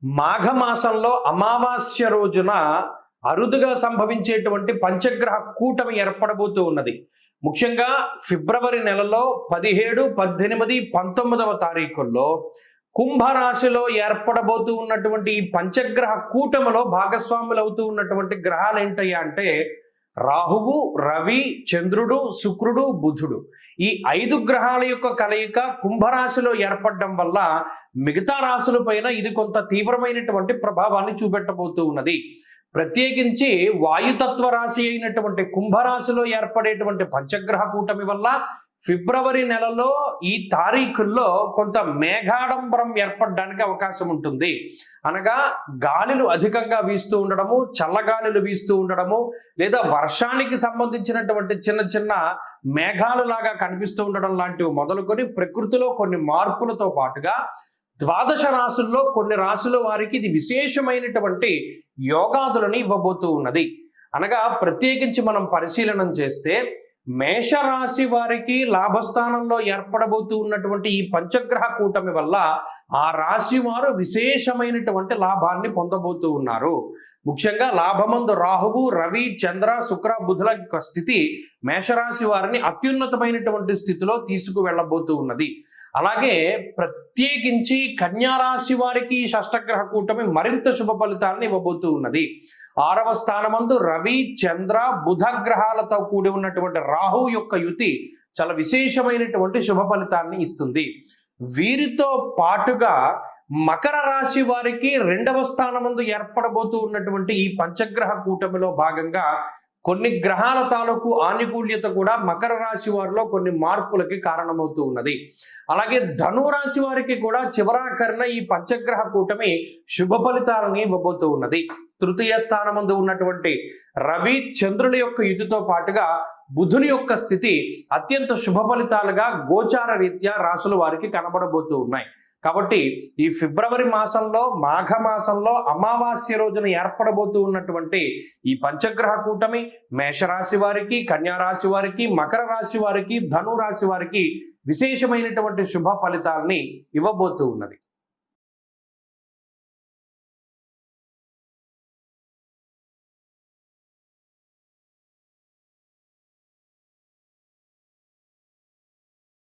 మాఘమాసంలో అమావాస్య రోజున అరుదుగా సంభవించేటువంటి పంచగ్రహ కూటమి ఏర్పడబోతూ ఉన్నది. ముఖ్యంగా ఫిబ్రవరి నెలలో 17, 18, 19వ తారీఖుల్లో కుంభరాశిలో ఏర్పడబోతూ ఉన్నటువంటి ఈ పంచగ్రహ కూటమిలో భాగస్వాములు అవుతూ ఉన్నటువంటి గ్రహాలు ఏంటయ్యా అంటే రాహువు, రవి, చంద్రుడు, శుక్రుడు, బుధుడు. ఈ 5 గ్రహాల యొక్క కలయిక కుంభరాశిలో ఏర్పడడం వల్ల మిగతా రాశుల పైన ఇది కొంత తీవ్రమైనటువంటి ప్రభావాన్ని చూపెట్టబోతూ ఉన్నది. ప్రత్యేకించి వాయుతత్వ రాశి అయినటువంటి కుంభరాశిలో ఏర్పడేటువంటి పంచగ్రహ కూటమి వల్ల ఫిబ్రవరి నెలలో ఈ తారీఖుల్లో కొంత మేఘాడంబరం ఏర్పడడానికి అవకాశం ఉంటుంది. అనగా గాలులు అధికంగా వీస్తూ ఉండడము, చల్లగాలులు వీస్తూ ఉండడము, లేదా వర్షానికి సంబంధించినటువంటి చిన్న చిన్న మేఘాలు లాగా కనిపిస్తూ ఉండడం లాంటివి మొదలుకొని ప్రకృతిలో కొన్ని మార్పులతో పాటుగా ద్వాదశ రాశుల్లో కొన్ని రాశుల వారికి ఇది విశేషమైనటువంటి యోగాదులను ఇవ్వబోతూ ఉన్నది. అనగా ప్రత్యేకించి మనం పరిశీలనం చేస్తే మేషరాశి వారికి లాభస్థానంలో ఏర్పడబోతూ ఉన్నటువంటి ఈ పంచగ్రహ కూటమి వల్ల ఆ రాశి వారు విశేషమైనటువంటి లాభాన్ని పొందబోతూ ఉన్నారు. ముఖ్యంగా లాభమందు రాహువు, రవి, చంద్ర, శుక్ర, బుధుల యొక్క స్థితి మేషరాశి వారిని అత్యున్నతమైనటువంటి స్థితిలో తీసుకువెళ్ళబోతూ ఉన్నది. అలాగే ప్రత్యేకించి కన్యారాశి వారికి షష్టగ్రహ కూటమి మరింత శుభ ఫలితాలను ఇవ్వబోతూ ఉన్నది. 6వ స్థానమందు రవి, చంద్ర, బుధ గ్రహాలతో కూడి ఉన్నటువంటి రాహు యొక్క యుతి చాలా విశేషమైనటువంటి శుభ ఫలితాన్ని ఇస్తుంది. వీరితో పాటుగా మకర రాశి వారికి 2వ స్థానమందు ఏర్పడబోతూ ఉన్నటువంటి ఈ పంచగ్రహ కూటమిలో భాగంగా కొన్ని గ్రహాల తాలూకు ఆనుకూల్యత కూడా మకర రాశి వారిలో కొన్ని మార్పులకి కారణమవుతూ ఉన్నది. అలాగే ధనురాశి వారికి కూడా చివరాఖరిన ఈ పంచగ్రహ కూటమి శుభ ఫలితాలని ఇవ్వబోతూ ఉన్నది. తృతీయ స్థానమందు ఉన్నటువంటి రవి, చంద్రుల యొక్క యుతితో పాటుగా బుధుని యొక్క స్థితి అత్యంత శుభ ఫలితాలుగా గోచార రీత్యా రాశుల వారికి కనబడబోతూ ఉన్నాయి. కాబట్టి ఈ ఫిబ్రవరి మాసంలో మాఘమాసంలో అమావాస్య రోజున ఏర్పడబోతూ ఉన్నటువంటి ఈ పంచగ్రహ కూటమి మేషరాశి వారికి, కన్యారాశి వారికి, మకర రాశి వారికి, ధను రాశి వారికి విశేషమైనటువంటి శుభ ఫలితాలని ఇవ్వబోతూ ఉన్నది.